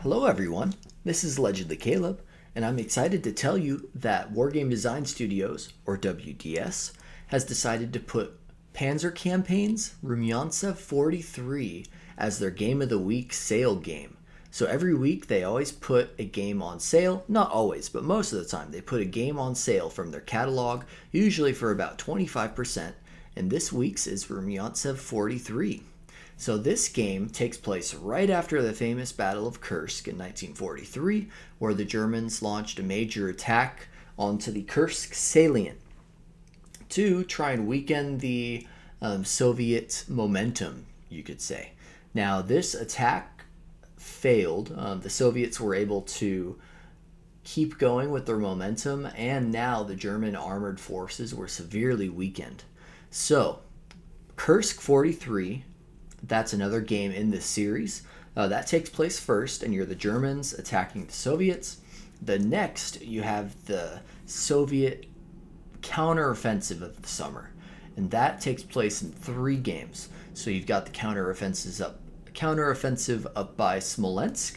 Hello everyone, this is Allegedly Caleb, and I'm excited to tell you that Wargame Design Studios, or WDS, has decided to put Panzer Campaigns Rumyantsev 43 as their Game of the Week sale game. So every week they always put a game on sale, not always, but most of the time they put a game on sale from their catalog, usually for about 25%, and this week's is Rumyantsev 43. So this game takes place right after the famous Battle of Kursk in 1943, where the Germans launched a major attack onto the Kursk salient to try and weaken the Soviet momentum, you could say. Now, this attack failed. The Soviets were able to keep going with their momentum, and now the German armored forces were severely weakened. So, Kursk 43, that's another game in this series. That takes place first, and you're the Germans attacking the Soviets. The next, you have the Soviet counteroffensive of the summer, and that takes place in 3 games. So you've got the counteroffensive up by Smolensk.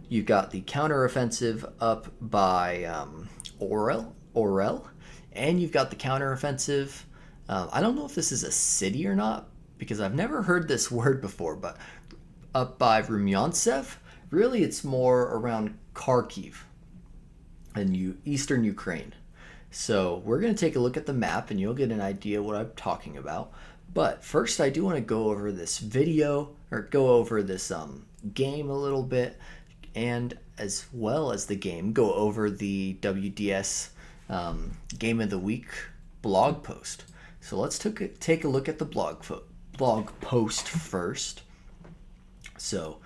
You've got the counteroffensive up by Orel, and you've got the counteroffensive. I don't know if this is a city or not, because I've never heard this word before, but up by Rumyantsev, really it's more around Kharkov and eastern Ukraine. So we're going to take a look at the map and you'll get an idea what I'm talking about. But first I do want to go over this game a little bit, and as well as the game, go over the WDS Game of the Week blog post. So let's take a look at the blog post first. So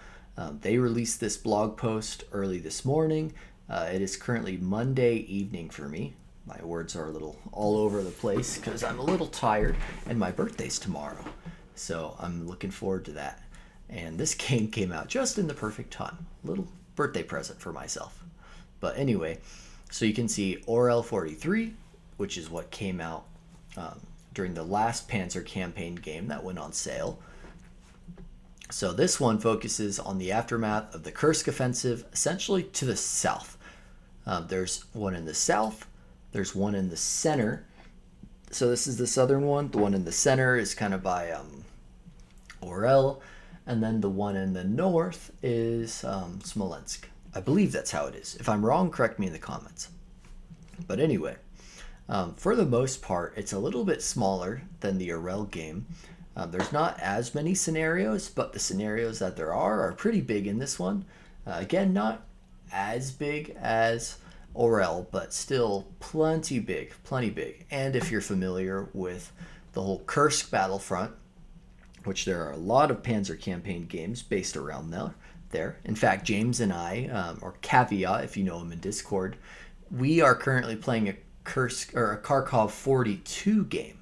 they released this blog post early this morning. It is currently Monday evening for me. My words are a little all over the place because I'm a little tired and my birthday's tomorrow. So I'm looking forward to that. And this game came out just in the perfect time. Little birthday present for myself. But anyway, so you can see Orel 43, which is what came out during the last Panzer Campaign game that went on sale. So this one focuses on the aftermath of the Kursk offensive, essentially to the south. There's one in the south, there's one in the center. So this is the southern one. The one in the center is kind of by Orel, and then the one in the north is Smolensk. I believe that's how it is. If I'm wrong, correct me in the comments. But anyway, for the most part, it's a little bit smaller than the Orel game. There's not as many scenarios, but the scenarios that there are pretty big in this one. Again, not as big as Orel, but still plenty big. And if you're familiar with the whole Kursk battlefront, which there are a lot of Panzer Campaign games based around there. In fact, James and I, or Caveat if you know him in Discord, we are currently playing a Kharkov 42 game.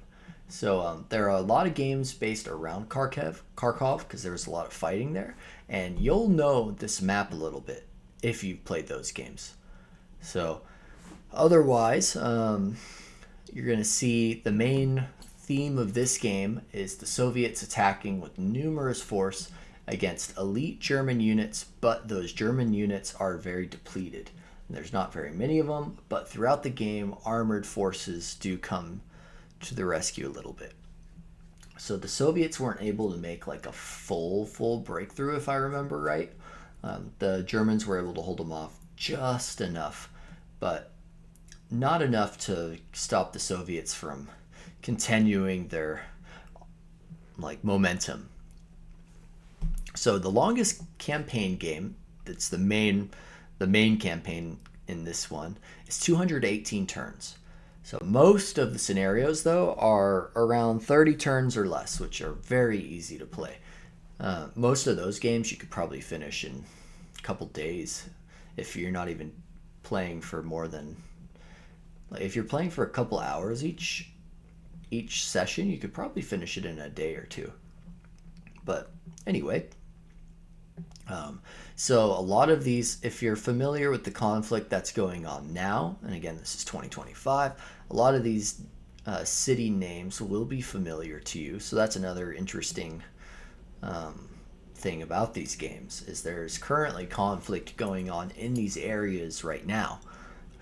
So there are a lot of games based around Kharkov because there's a lot of fighting there, and you'll know this map a little bit if you've played those games. So otherwise, you're going to see the main theme of this game is the Soviets attacking with numerous force against elite German units, but those German units are very depleted. There's not very many of them, but throughout the game, armored forces do come to the rescue a little bit. So the Soviets weren't able to make like a full breakthrough, if I remember right. The Germans were able to hold them off just enough, but not enough to stop the Soviets from continuing their momentum. So the longest campaign game, that's the main campaign in this one, is 218 turns. So most of the scenarios, though, are around 30 turns or less, which are very easy to play. Most of those games you could probably finish in a couple days if you're not even playing for more than... if you're playing for a couple hours each session, you could probably finish it in a day or two. But anyway... so a lot of these, if you're familiar with the conflict that's going on now, and again, this is 2025, a lot of these city names will be familiar to you. So that's another interesting thing about these games is there's currently conflict going on in these areas right now.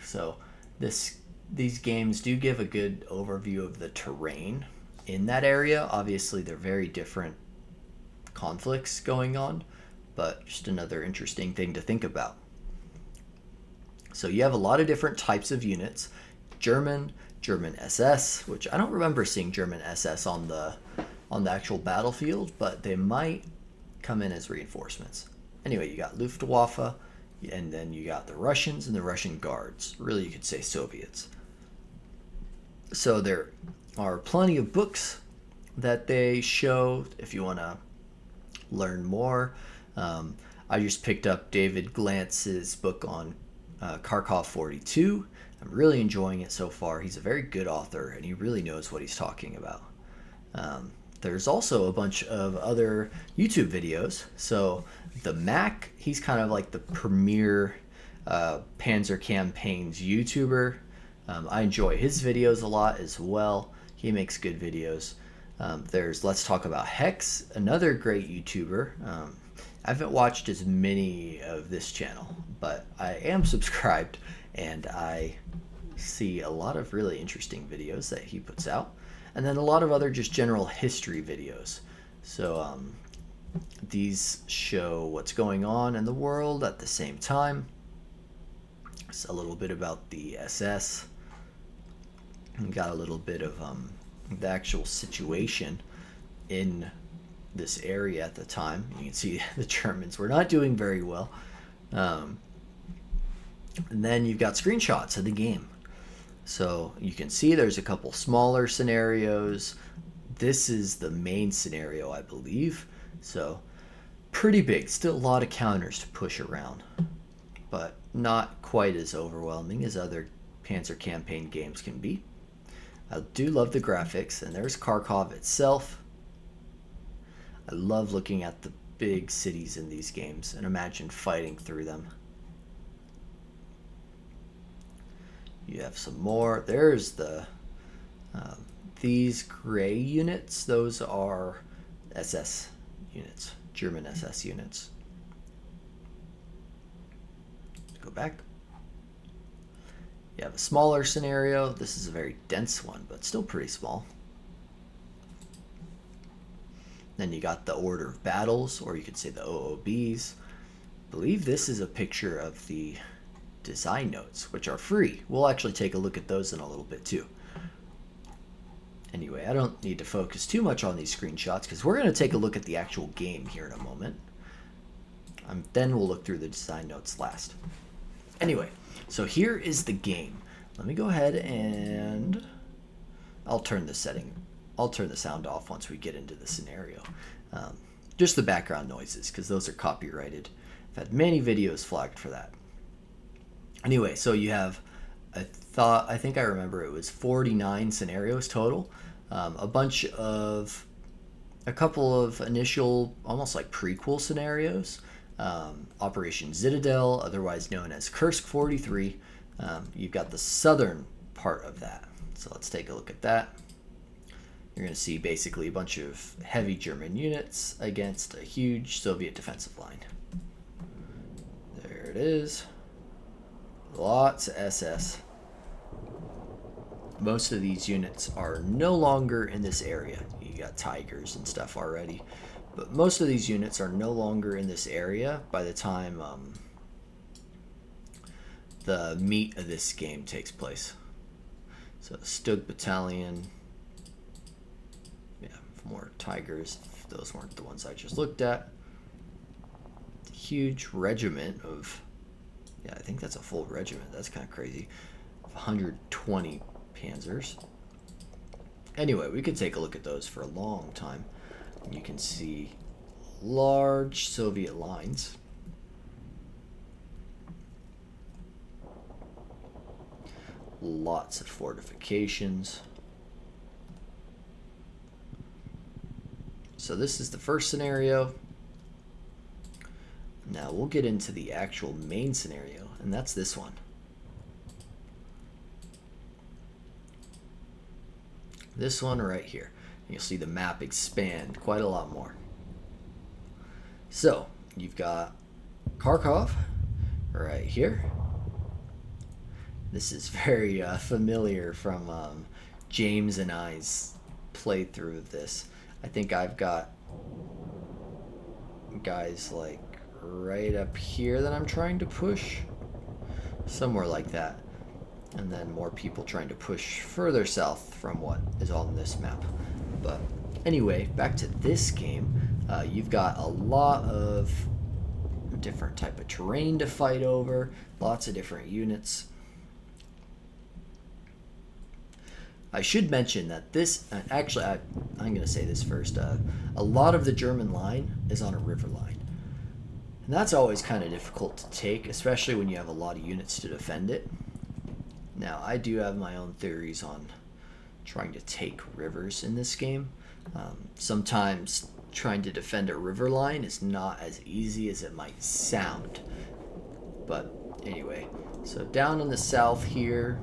So these games do give a good overview of the terrain in that area. Obviously, they're very different conflicts going on, but just another interesting thing to think about. So you have a lot of different types of units. German SS, which I don't remember seeing German SS on the actual battlefield, but they might come in as reinforcements. Anyway, you got Luftwaffe, and then you got the Russians and the Russian Guards. Really, you could say Soviets. So there are plenty of books that they show if you want to learn more. I just picked up David Glantz's book on Kharkov 42. I'm really enjoying it so far. He's a very good author, and he really knows what he's talking about. There's also a bunch of other YouTube videos. So the Mac, he's kind of like the premier Panzer Campaigns YouTuber. I enjoy his videos a lot as well. He makes good videos. There's Let's Talk About Hex, another great YouTuber. I haven't watched as many of this channel, but I am subscribed, and I see a lot of really interesting videos that he puts out. And then a lot of other just general history videos. So these show what's going on in the world at the same time. It's a little bit about the SS. We got a little bit of the actual situation in this area at the time. You can see the Germans were not doing very well. And then you've got screenshots of the game. So you can see there's a couple smaller scenarios. This is the main scenario, I believe. So pretty big. Still a lot of counters to push around, but not quite as overwhelming as other Panzer Campaign games can be. I do love the graphics, and there's Kharkov itself. I love looking at the big cities in these games and imagine fighting through them. You have some more. There's the these gray units. Those are SS units, German SS units. Go back. You have a smaller scenario. This is a very dense one, but still pretty small. Then you got the order of battles, or you could say the OOBs. I believe this is a picture of the design notes, which are free. We'll actually take a look at those in a little bit too. Anyway, I don't need to focus too much on these screenshots because we're going to take a look at the actual game here in a moment. Then we'll look through the design notes last. Anyway, so here is the game. Let me go ahead and I'll turn the sound off once we get into the scenario. Just the background noises, because those are copyrighted. I've had many videos flagged for that. Anyway, so you have, I think I remember it was 49 scenarios total. A couple of initial, almost like prequel scenarios. Operation Citadel, otherwise known as Kursk 43. You've got the southern part of that. So let's take a look at that. You're going to see basically a bunch of heavy German units against a huge Soviet defensive line. There it is. Lots of SS. Most of these units are no longer in this area. You got Tigers and stuff already. But most of these units are no longer in this area by the time the meat of this game takes place. So Stug Battalion. Yeah, more Tigers. Those weren't the ones I just looked at. Huge regiment of... Yeah, I think that's a full regiment. That's kind of crazy. 120 Panzers. Anyway, we could take a look at those for a long time. You can see large Soviet lines. Lots of fortifications. So this is the first scenario. Now we'll get into the actual main scenario, and that's this one. This one right here. You'll see the map expand quite a lot more. So you've got Kharkov right here. This is very familiar from James and I's playthrough of this. I think I've got guys like right up here that I'm trying to push. Somewhere like that. And then more people trying to push further south from what is on this map. But anyway, back to this game. You've got a lot of different type of terrain to fight over. Lots of different units. I should mention that this, actually, I'm going to say this first. A lot of the German line is on a river line. And that's always kind of difficult to take, especially when you have a lot of units to defend it. Now, I do have my own theories on trying to take rivers in this game. Sometimes trying to defend a river line is not as easy as it might sound. But anyway, so down in the south here,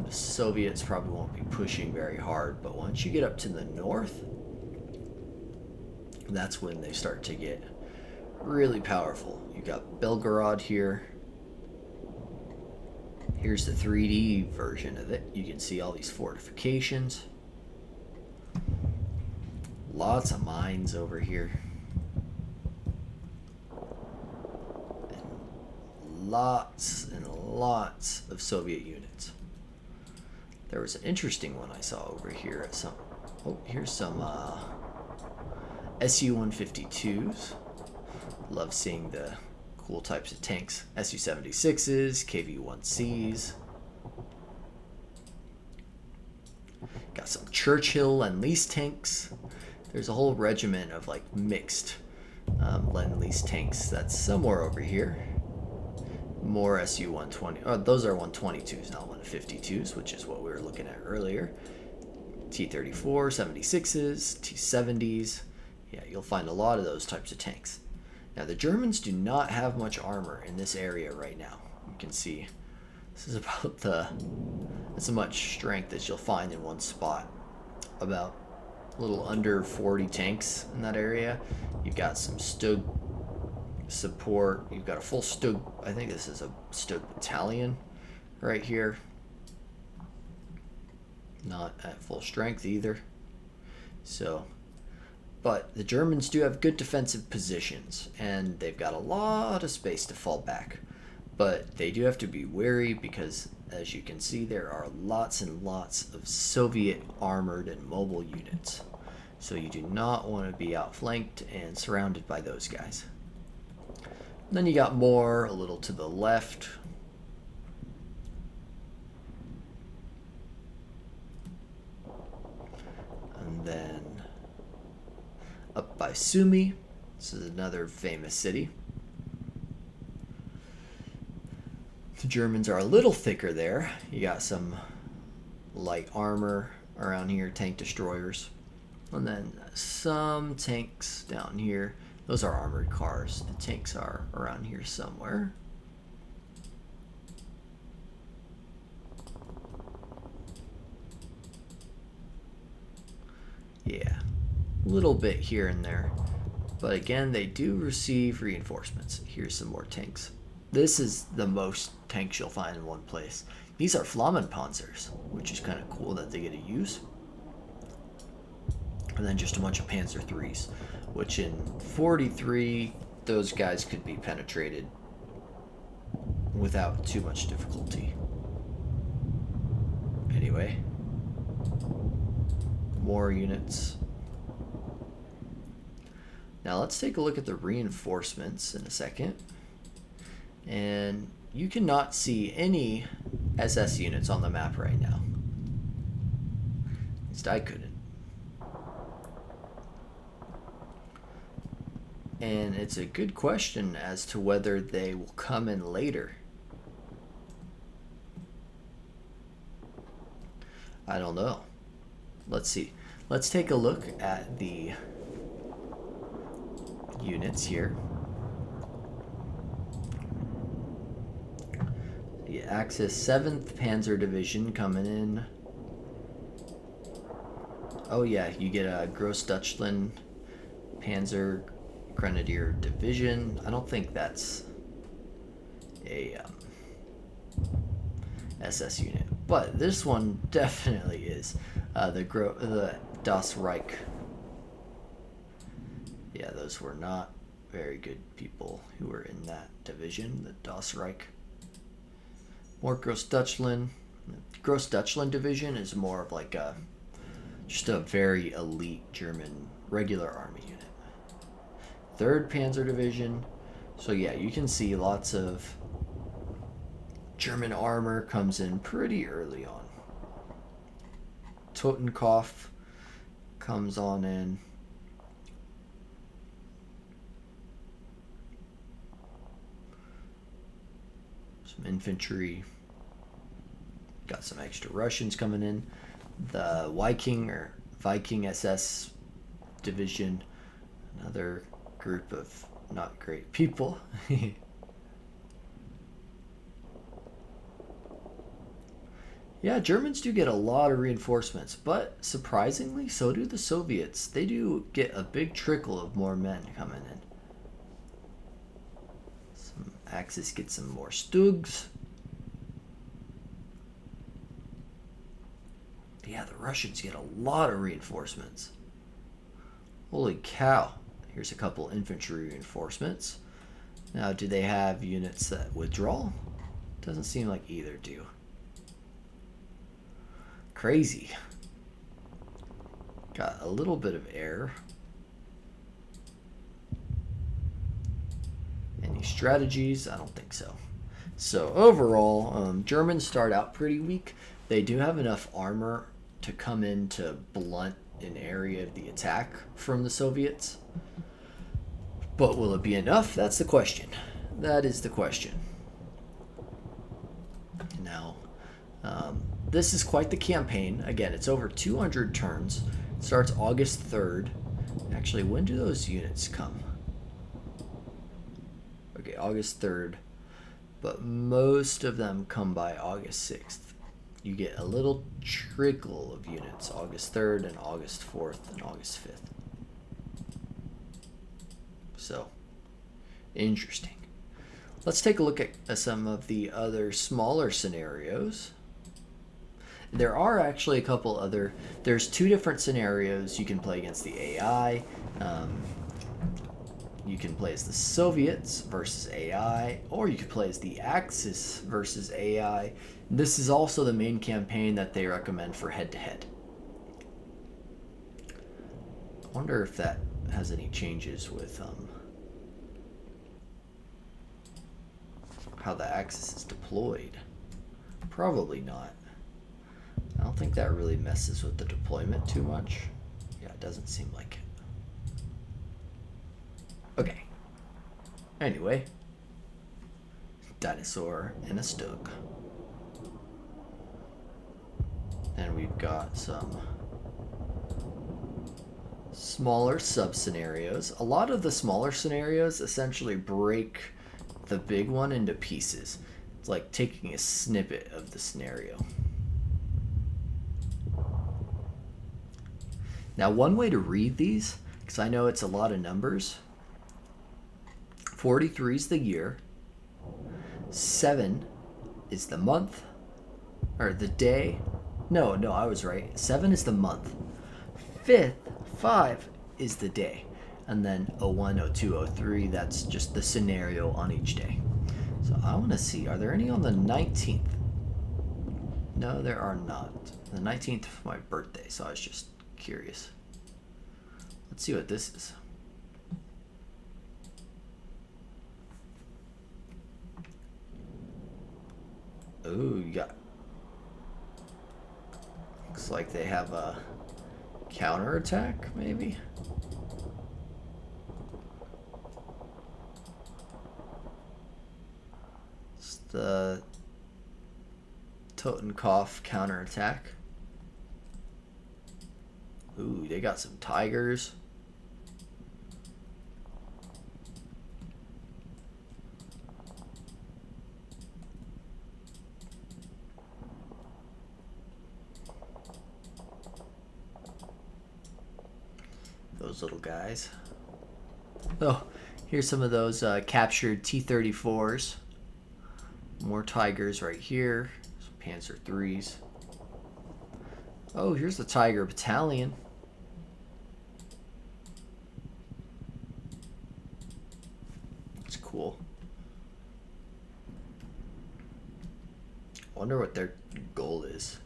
the Soviets probably won't be pushing very hard, but once you get up to the north, that's when they start to get really powerful. You got Belgorod here. Here's the 3D version of it. You can see all these fortifications. Lots of mines over here. And lots and lots of Soviet units. There was an interesting one I saw over here. Here's some Su-152s. Love seeing the cool types of tanks. Su-76s, KV-1Cs. Got some Churchill Lend-Lease tanks. There's a whole regiment of like mixed Lend-Lease tanks that's somewhere over here. More Su-120. Oh, those are 122s, not 152s, which is what we were looking at earlier. T-34, 76s, T-70s. Yeah, you'll find a lot of those types of tanks. Now, the Germans do not have much armor in this area right now. You can see this is about as much strength as you'll find in one spot. About a little under 40 tanks in that area. You've got some Stug support. You've got a full Stug, I think this is a Stug battalion right here. Not at full strength either. So, but the Germans do have good defensive positions, and they've got a lot of space to fall back. But they do have to be wary because, as you can see, there are lots and lots of Soviet armored and mobile units. So you do not want to be outflanked and surrounded by those guys. And then you got more a little to the left. And then up by Sumy. This is another famous city. The Germans are a little thicker there. You got some light armor around here, tank destroyers. And then some tanks down here. Those are armored cars. The tanks are around here somewhere. Yeah, a little bit here and there. But again, they do receive reinforcements. Here's some more tanks. This is the most tanks you'll find in one place. These are Flammenpanzers, which is kind of cool that they get to use. And then just a bunch of Panzer IIIs, which in 43, those guys could be penetrated without too much difficulty. Anyway, more units. Now let's take a look at the reinforcements in a second. And you cannot see any SS units on the map right now. At least I couldn't. And it's a good question as to whether they will come in later. I don't know. Let's see. Let's take a look at the units here. The Axis 7th Panzer Division coming in. Oh yeah, you get a Grossdeutschland Panzer Grenadier Division. I don't think that's a SS unit, but this one definitely is. The Das Reich. Yeah, those were not very good people who were in that division, the Das Reich. More Großdeutschland. Großdeutschland division is more of like just a very elite German regular army unit. 3rd Panzer Division. So yeah, you can see lots of German armor comes in pretty early on. Totenkopf comes on in. Some infantry. Got some extra Russians coming in. The Viking SS division. Another group of not great people. Yeah, Germans do get a lot of reinforcements, but surprisingly, so do the Soviets. They do get a big trickle of more men coming in. Some Axis get some more Stugs. Yeah, the Russians get a lot of reinforcements. Holy cow. Here's a couple infantry reinforcements. Now, do they have units that withdraw? Doesn't seem like either do. Crazy. Got a little bit of air. Any strategies? I don't think so. So overall, Germans start out pretty weak. They do have enough armor to come in to blunt an area of the attack from the Soviets. But will it be enough? That's the question. That is the question. Now, this is quite the campaign. Again, it's over 200 turns. It starts August 3rd. Actually, when do those units come? Okay, August 3rd. But most of them come by August 6th. You get a little trickle of units August 3rd and August 4th and August 5th. So, interesting. Let's take a look at some of the other smaller scenarios. There are actually a couple other, there's 2 different scenarios you can play against the AI. You can play as the Soviets versus AI, or you can play as the Axis versus AI. This is also the main campaign that they recommend for head-to-head. I wonder if that has any changes with how the Axis is deployed. Probably not. I don't think that really messes with the deployment too much. Yeah, it doesn't seem like it. Okay. Anyway. Dinosaur and a Stug. And we've got some smaller sub-scenarios. A lot of the smaller scenarios essentially break the big one into pieces. It's like taking a snippet of the scenario. Now, one way to read these, because I know it's a lot of numbers, 43 is the year, 7 is the month, or the day. No, I was right. 7 is the month. 5 is the day. And then 01, 02, 03, that's just the scenario on each day. So I want to see, are there any on the 19th? No, there are not. The 19th is my birthday, so I was just curious. Let's see what this is. Ooh, you got... Looks like they have a counterattack, maybe? It's the Totenkopf counterattack. Ooh, they got some tigers. Those little guys. Oh, here's some of those captured T-34s. More Tigers right here. Some Panzer IIIs. Oh, here's the Tiger Battalion. It's cool. I wonder what their goal is.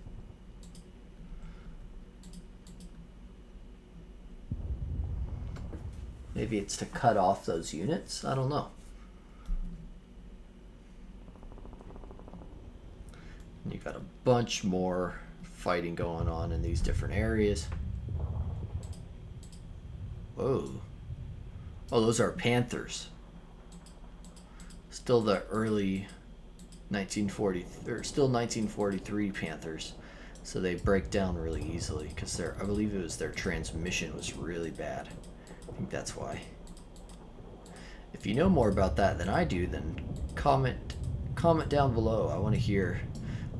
Maybe it's to cut off those units? I don't know. And you got a bunch more fighting going on in these different areas. Whoa. Oh, those are Panthers. Still the early 1940, or still 1943 Panthers. So they break down really easily because I believe it was their transmission was really bad. I think that's why. If you know more about that than I do, then comment down below. I want to hear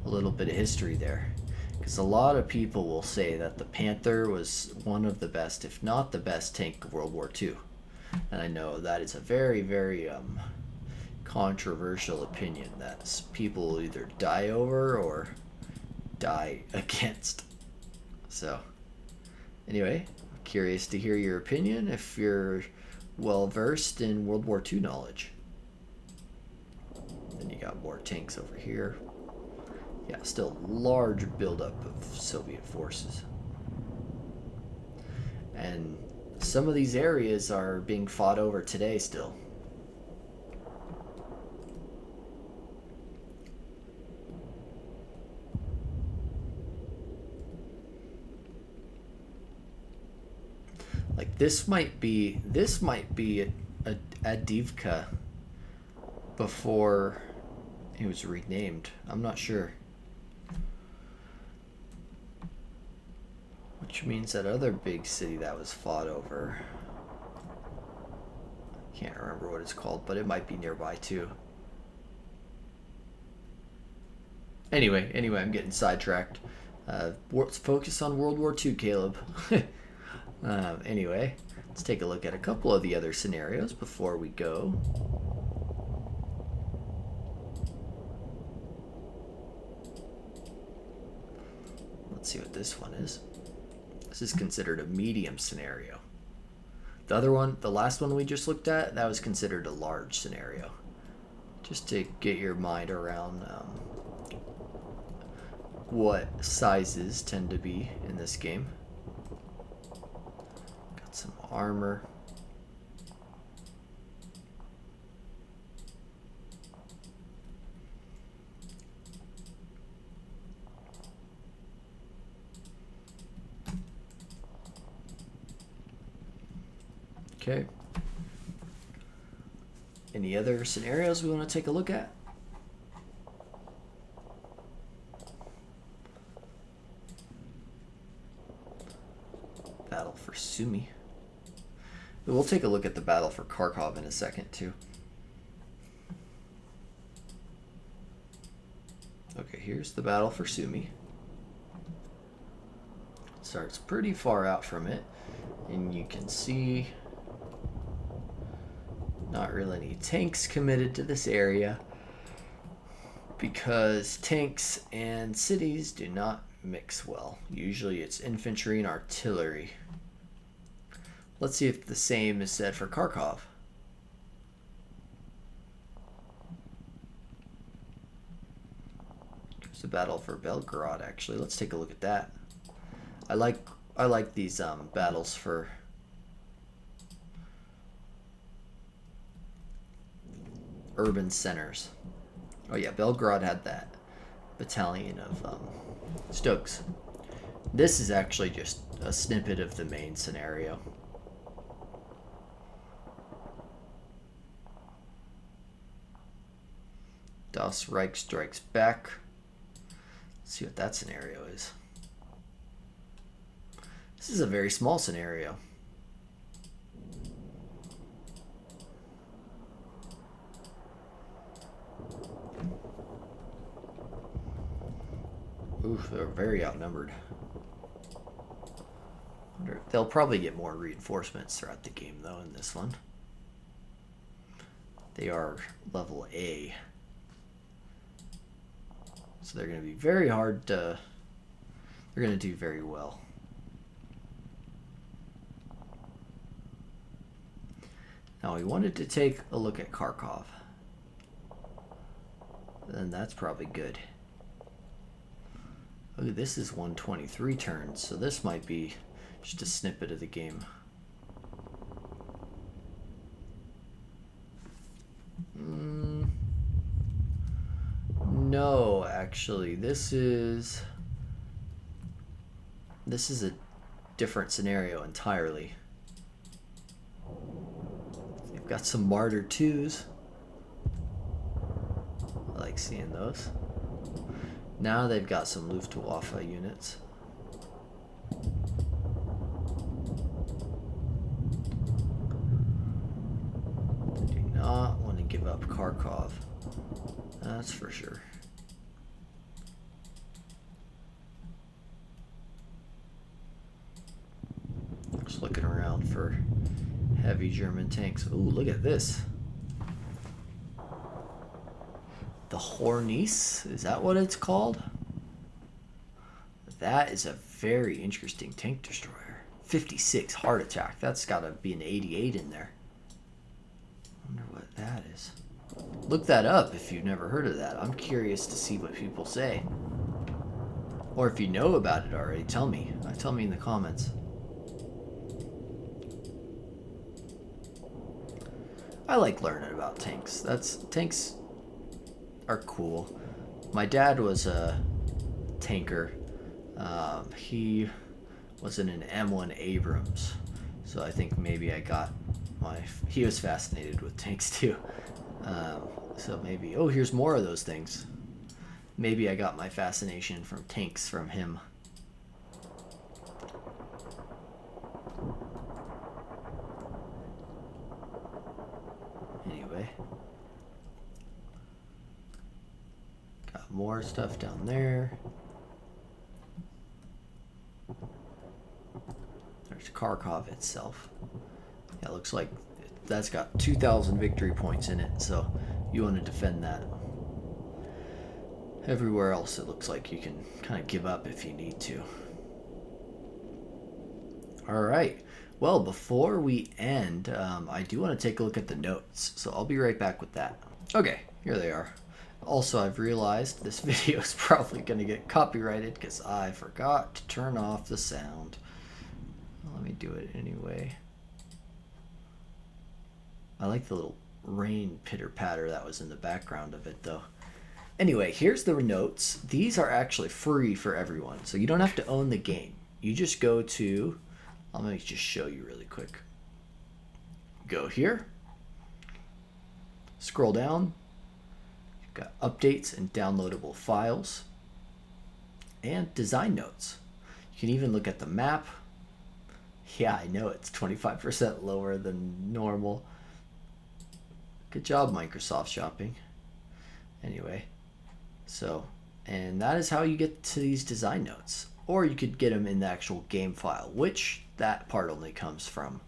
a little bit of history there, because a lot of people will say that the Panther was one of the best, if not the best, tank of World War II. And I know that is a very, very controversial opinion that people will either die over or die against. So anyway, I'm curious to hear your opinion if you're well versed in World War II knowledge. Then you got more tanks over here. Yeah, still large buildup of Soviet forces. And some of these areas are being fought over today still. Like this might be a Adivka before it was renamed. I'm not sure. Which means that other big city that was fought over. I can't remember what it's called, but it might be nearby too. Anyway, I'm getting sidetracked. Let's focus on World War II, Caleb. Anyway, let's take a look at a couple of the other scenarios before we go. Let's see what this one is. This is considered a medium scenario. The other one, the last one we just looked at, that was considered a large scenario. Just to get your mind around what sizes tend to be in this game. Got some armor. Okay. Any other scenarios we want to take a look at? Battle for Sumy. We'll take a look at the battle for Kharkov in a second too. Okay, here's the battle for Sumy. Starts pretty far out from it, and you can see not really any tanks committed to this area because tanks and cities do not mix well. Usually it's infantry and artillery. Let's see if the same is said for Kharkov. There's a battle for Belgorod actually. Let's take a look at that. I like these battles for urban centers. Oh yeah, Belgrade had that battalion of Stokes. This is actually just a snippet of the main scenario. Das Reich strikes back. Let's see what that scenario is. This is a very small scenario. Oof, they're very outnumbered. They'll probably get more reinforcements throughout the game, though, in this one. They are level A. So they're going to be very hard to... They're going to do very well. Now we wanted to take a look at Kharkov. Then that's probably good. Look, this is 123 turns, so this might be just a snippet of the game. No, actually, this is a different scenario entirely. They've got some Martyr 2s. I like seeing those. Now they've got some Luftwaffe units. They do not want to give up Kharkov. That's for sure. Just looking around for heavy German tanks. Ooh, look at this. The Hornice, is that what it's called? That is a very interesting tank destroyer. 56 heart attack. That's got to be an 88 in there. I wonder what that is. Look that up if you've never heard of that. I'm curious to see what people say. Or if you know about it already, tell me. Tell me in the comments. I like learning about tanks. Tanks are cool. My dad was a tanker. He was in an M1 Abrams, so I think maybe I got he was fascinated with tanks too. So maybe, oh, here's more of those things. Maybe I got my fascination from tanks from him. Anyway. Got more stuff down there. There's Kharkov itself. Yeah, it looks like that's got 2,000 victory points in it, so you want to defend that. Everywhere else, it looks like you can kind of give up if you need to. All right. Well, before we end, I do want to take a look at the notes, so I'll be right back with that. Okay, here they are. Also, I've realized this video is probably going to get copyrighted because I forgot to turn off the sound. Let me do it anyway. I like the little rain pitter-patter that was in the background of it, though. Anyway, here's the notes. These are actually free for everyone, so you don't have to own the game. You just go to... I'm going to just show you really quick. Go here. Scroll down. You've got updates and downloadable files. And design notes. You can even look at the map. Yeah, I know it's 25% lower than normal. Good job, Microsoft Shopping. Anyway, so, and that is how you get to these design notes. Or you could get them in the actual game file, which that part only comes from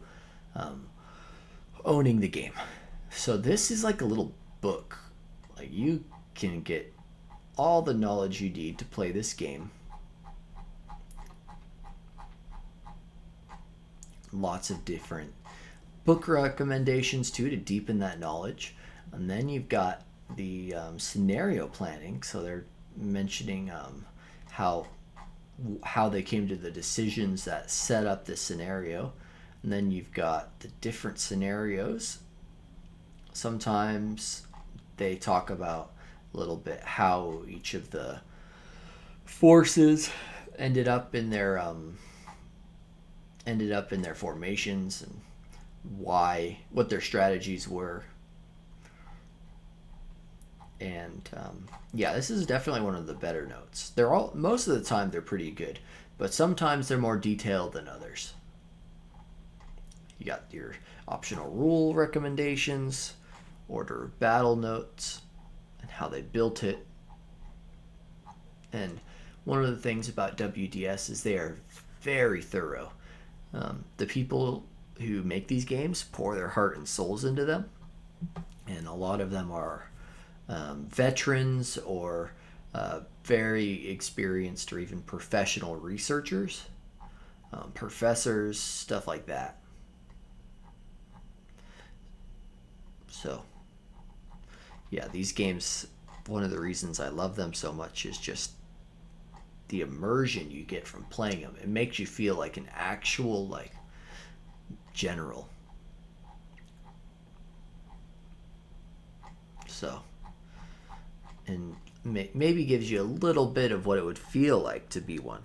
owning the game. So this is like a little book. Like, you can get all the knowledge you need to play this game. Lots of different book recommendations too to deepen that knowledge. And then you've got the scenario planning. So they're mentioning how they came to the decisions that set up this scenario. And then you've got the different scenarios. Sometimes they talk about a little bit how each of the forces ended up in their formations and what their strategies were. And yeah, this is definitely one of the better notes. Most of the time they're pretty good, but sometimes they're more detailed than others. You got your optional rule recommendations, order of battle notes, and how they built it. And one of the things about WDS is they are very thorough. The people who make these games pour their heart and souls into them, and a lot of them are veterans or very experienced or even professional researchers, professors, stuff like that. So, yeah, these games, one of the reasons I love them so much is just the immersion you get from playing them. It makes you feel like an actual, like, general. So, and maybe gives you a little bit of what it would feel like to be one.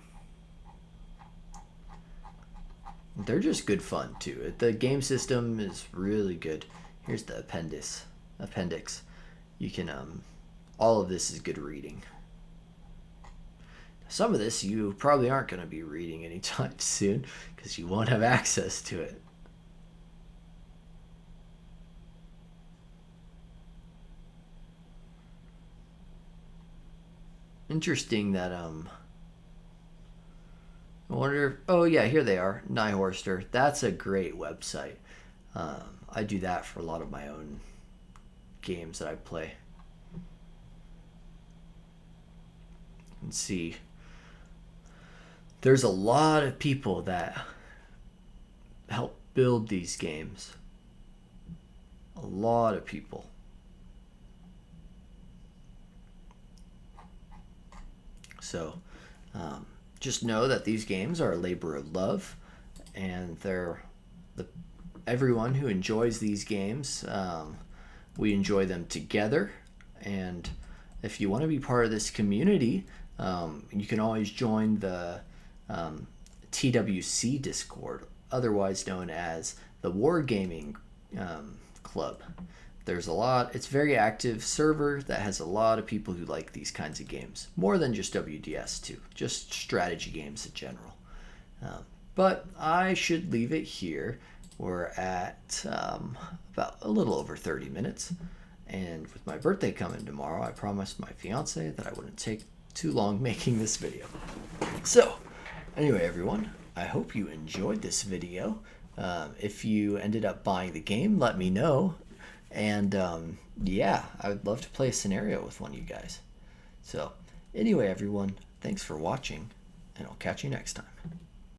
They're just good fun too. The game system is really good. Here's the appendix. You can all of this is good reading. Some of this you probably aren't going to be reading anytime soon because you won't have access to it. Interesting that I wonder if, oh yeah, here they are, Nyhorster. That's a great website. I do that for a lot of my own games that I play. And see, there's a lot of people that help build these games. A lot of people. So, just know that these games are a labor of love, and everyone who enjoys these games, we enjoy them together. And if you want to be part of this community, you can always join the TWC Discord, otherwise known as the Wargaming Club. There's a lot, it's a very active server that has a lot of people who like these kinds of games. More than just WDS too, just strategy games in general. But I should leave it here. We're at about a little over 30 minutes. And with my birthday coming tomorrow, I promised my fiance that I wouldn't take too long making this video. So, anyway everyone, I hope you enjoyed this video. If you ended up buying the game, let me know. And yeah, I would love to play a scenario with one of you guys. So anyway, everyone, thanks for watching, and I'll catch you next time.